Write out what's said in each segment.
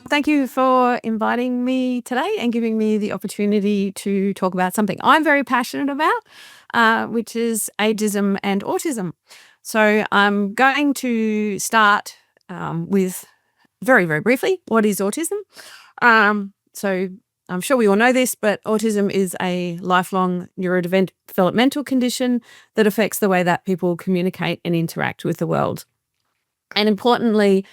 Thank you for inviting me today and giving me the opportunity to talk about something I'm very passionate about, which is ageism and autism. So I'm going to start with very, very briefly, what is autism? So I'm sure we all know this, but autism is a lifelong neurodevelopmental condition that affects the way that people communicate and interact with the world. And importantly,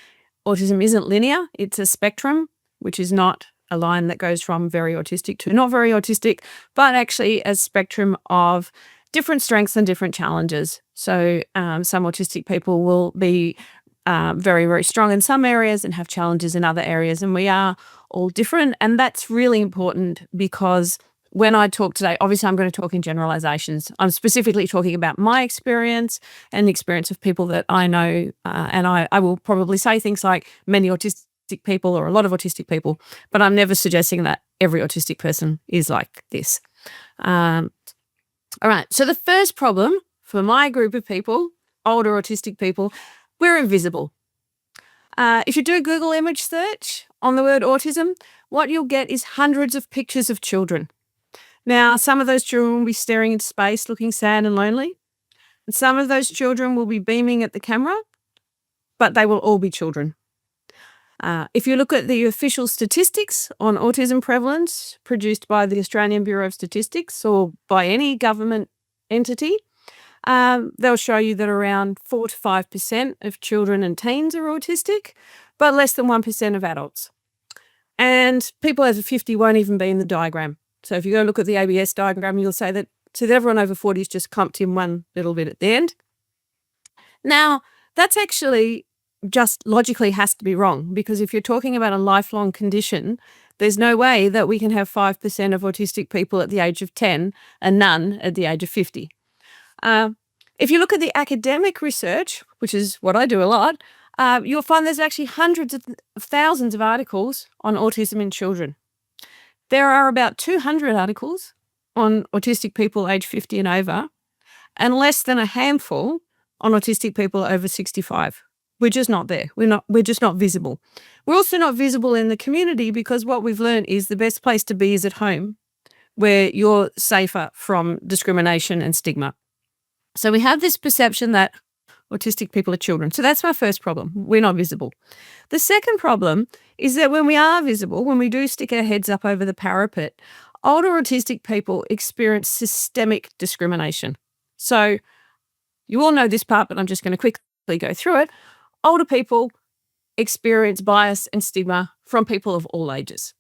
autism isn't linear. It's a spectrum, which is not a line that goes from very autistic to not very autistic, but actually a spectrum of different strengths and different challenges. So some autistic people will be very, very strong in some areas and have challenges in other areas. And we are all different. And that's really important because when I talk today, obviously I'm going to talk in generalizations. I'm specifically talking about my experience and the experience of people that I know. And I will probably say things like many autistic people or a lot of autistic people, but I'm never suggesting that every autistic person is like this. All right. So the first problem for my group of people, older autistic people, we're invisible. If you do Google image search on the word autism, what you'll get is hundreds of pictures of children. Now, some of those children will be staring into space, looking sad and lonely. And some of those children will be beaming at the camera, but they will all be children. If you look at the official statistics on autism prevalence produced by the Australian Bureau of Statistics or by any government entity, they'll show you that around 4 to 5% of children and teens are autistic, but less than 1% of adults. And people over 50 won't even be in the diagram. So if you go look at the ABS diagram, you'll say that everyone over 40 is just clumped in one little bit at the end. Now, that's actually just logically has to be wrong, because if you're talking about a lifelong condition, there's no way that we can have 5% of autistic people at the age of 10 and none at the age of 50. If you look at the academic research, which is what I do a lot, you'll find there's actually hundreds of thousands of articles on autism in children. There are about 200 articles on autistic people aged 50 and over, and less than a handful on autistic people over 65. We're just not there. We're just not visible. We're also not visible in the community because what we've learned is the best place to be is at home, where you're safer from discrimination and stigma. So we have this perception that autistic people are children. So that's my first problem. We're not visible. The second problem is that when we are visible, when we do stick our heads up over the parapet, older autistic people experience systemic discrimination. So you all know this part, but I'm just going to quickly go through it. Older people experience bias and stigma from people of all ages.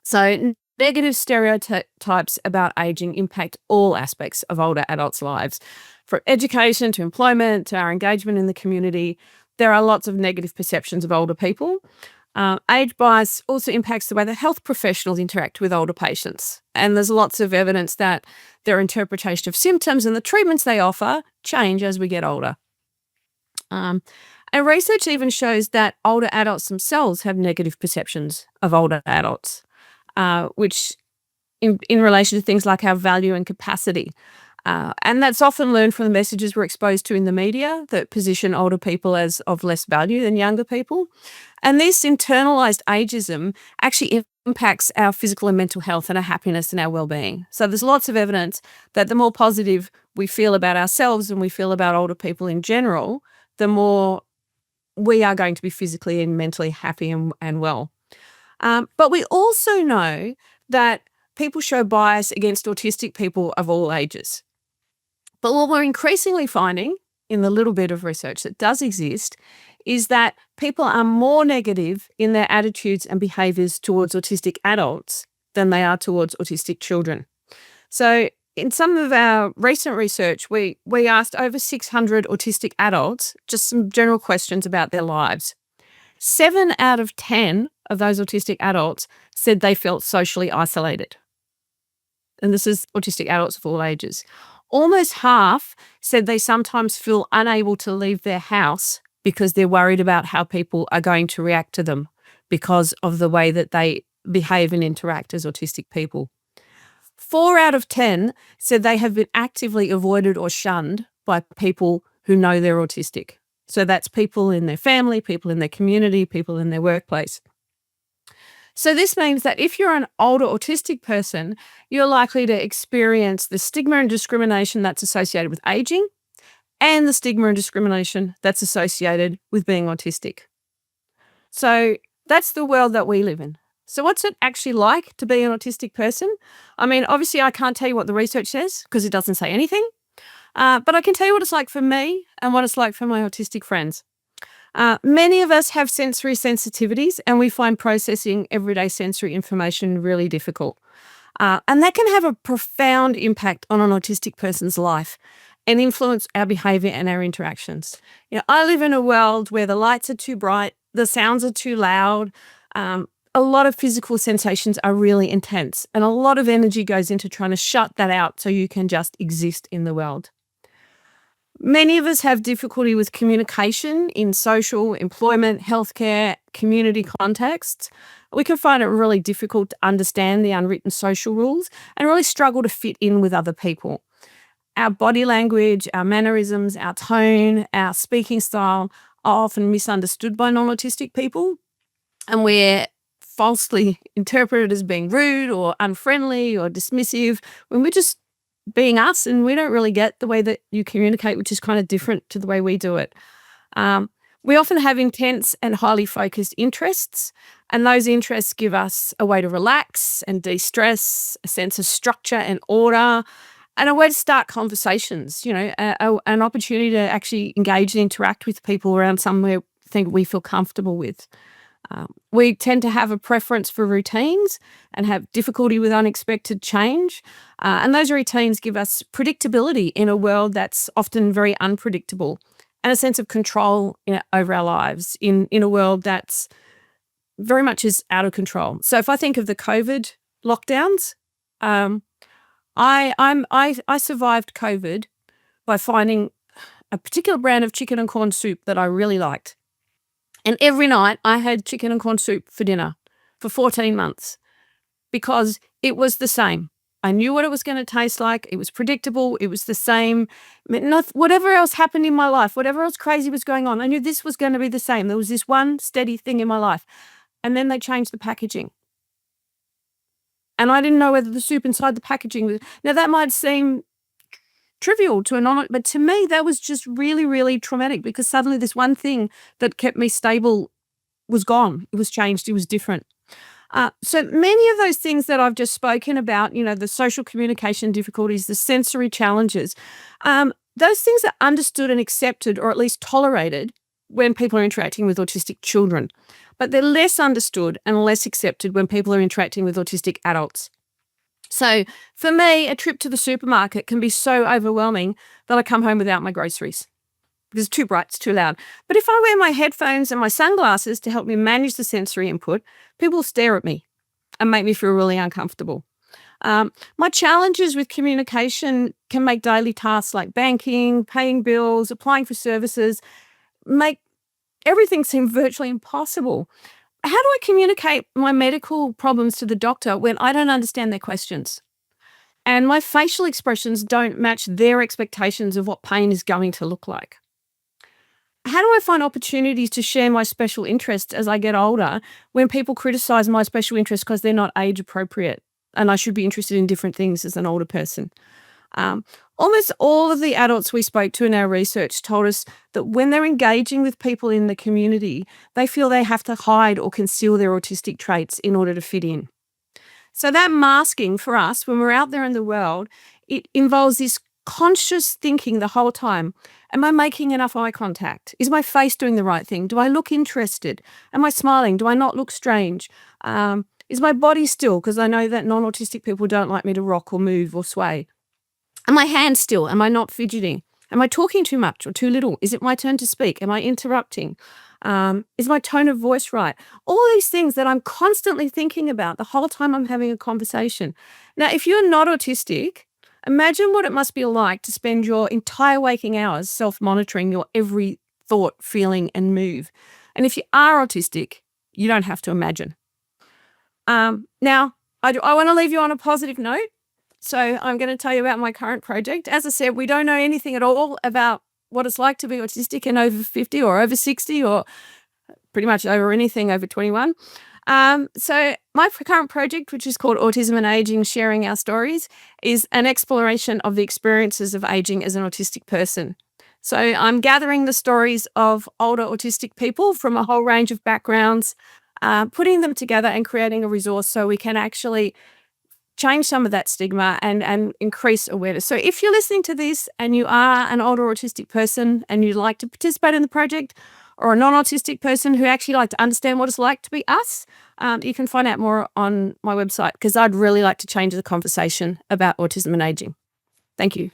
So negative stereotypes about aging impact all aspects of older adults' lives, from education to employment to our engagement in the community. There are lots of negative perceptions of older people. Age bias also impacts the way that health professionals interact with older patients. And there's lots of evidence that their interpretation of symptoms and the treatments they offer change as we get older. And research even shows that older adults themselves have negative perceptions of older adults, which in relation to things like our value and capacity. And that's often learned from the messages we're exposed to in the media that position older people as of less value than younger people. And this internalized ageism actually impacts our physical and mental health and our happiness and our well-being. So there's lots of evidence that the more positive we feel about ourselves and we feel about older people in general, the more we are going to be physically and mentally happy and well. But we also know that people show bias against autistic people of all ages. But what we're increasingly finding in the little bit of research that does exist is that people are more negative in their attitudes and behaviours towards autistic adults than they are towards autistic children. So in some of our recent research, we asked over 600 autistic adults just some general questions about their lives. 7 out of 10 of those autistic adults said they felt socially isolated. And this is autistic adults of all ages. Almost half said they sometimes feel unable to leave their house because they're worried about how people are going to react to them because of the way that they behave and interact as autistic people. 4 out of 10 said they have been actively avoided or shunned by people who know they're autistic. So that's people in their family, people in their community, people in their workplace. So this means that if you're an older autistic person, you're likely to experience the stigma and discrimination that's associated with aging and the stigma and discrimination that's associated with being autistic. So that's the world that we live in. So what's it actually like to be an autistic person? I mean, obviously I can't tell you what the research says because it doesn't say anything, but I can tell you what it's like for me and what it's like for my autistic friends. Many of us have sensory sensitivities and we find processing everyday sensory information really difficult. And that can have a profound impact on an autistic person's life and influence our behaviour and our interactions. I live in a world where the lights are too bright, the sounds are too loud, a lot of physical sensations are really intense, and a lot of energy goes into trying to shut that out so you can just exist in the world. Many of us have difficulty with communication in social, employment, healthcare, community contexts. We can find it really difficult to understand the unwritten social rules and really struggle to fit in with other people. Our body language, our mannerisms, our tone, our speaking style are often misunderstood by non-autistic people, and we're falsely interpreted as being rude or unfriendly or dismissive when we're just being us and we don't really get the way that you communicate, which is kind of different to the way we do it. We often have intense and highly focused interests, and those interests give us a way to relax and de-stress, a sense of structure and order, and a way to start conversations, an opportunity to actually engage and interact with people around somewhere we feel comfortable with. We tend to have a preference for routines and have difficulty with unexpected change. And those routines give us predictability in a world that's often very unpredictable, and a sense of control over our lives in a world that's very much is out of control. So if I think of the COVID lockdowns, I survived COVID by finding a particular brand of chicken and corn soup that I really liked. And every night I had chicken and corn soup for dinner for 14 months because it was the same. I knew what it was going to taste like. It was predictable. It was the same. Whatever else happened in my life, whatever else crazy was going on, I knew this was going to be the same. There was this one steady thing in my life. And then they changed the packaging. And I didn't know whether the soup inside the packaging was... Now, that might seem trivial to a non, but to me that was just really, really traumatic because suddenly this one thing that kept me stable was gone. It was changed. It was different. So many of those things that I've just spoken about, the social communication difficulties, the sensory challenges, those things are understood and accepted, or at least tolerated, when people are interacting with autistic children. But they're less understood and less accepted when people are interacting with autistic adults. So for me, a trip to the supermarket can be so overwhelming that I come home without my groceries because it's too bright, it's too loud. But if I wear my headphones and my sunglasses to help me manage the sensory input, people stare at me and make me feel really uncomfortable. My challenges with communication can make daily tasks like banking, paying bills, applying for services, make everything seem virtually impossible. How do I communicate my medical problems to the doctor when I don't understand their questions? And my facial expressions don't match their expectations of what pain is going to look like. How do I find opportunities to share my special interests as I get older when people criticise my special interests because they're not age appropriate and I should be interested in different things as an older person? Almost all of the adults we spoke to in our research told us that when they're engaging with people in the community, they feel they have to hide or conceal their autistic traits in order to fit in. So that masking for us, when we're out there in the world, it involves this conscious thinking the whole time. Am I making enough eye contact? Is my face doing the right thing? Do I look interested? Am I smiling? Do I not look strange? Is my body still? Because I know that non-autistic people don't like me to rock or move or sway. Am my hands still? Am I not fidgeting? Am I talking too much or too little? Is it my turn to speak? Am I interrupting? Is my tone of voice right? All these things that I'm constantly thinking about the whole time I'm having a conversation. Now, if you're not autistic, imagine what it must be like to spend your entire waking hours self-monitoring your every thought, feeling, and move. And if you are autistic, you don't have to imagine. Now, I want to leave you on a positive note. So I'm going to tell you about my current project. As I said, we don't know anything at all about what it's like to be autistic and over 50 or over 60 or pretty much over anything over 21. So my current project, which is called Autism and Aging, Sharing Our Stories, is an exploration of the experiences of aging as an autistic person. So I'm gathering the stories of older autistic people from a whole range of backgrounds, putting them together and creating a resource so we can actually change some of that stigma and increase awareness. So if you're listening to this and you are an older autistic person and you'd like to participate in the project, or a non-autistic person who actually like to understand what it's like to be us, you can find out more on my website, because I'd really like to change the conversation about autism and aging. Thank you.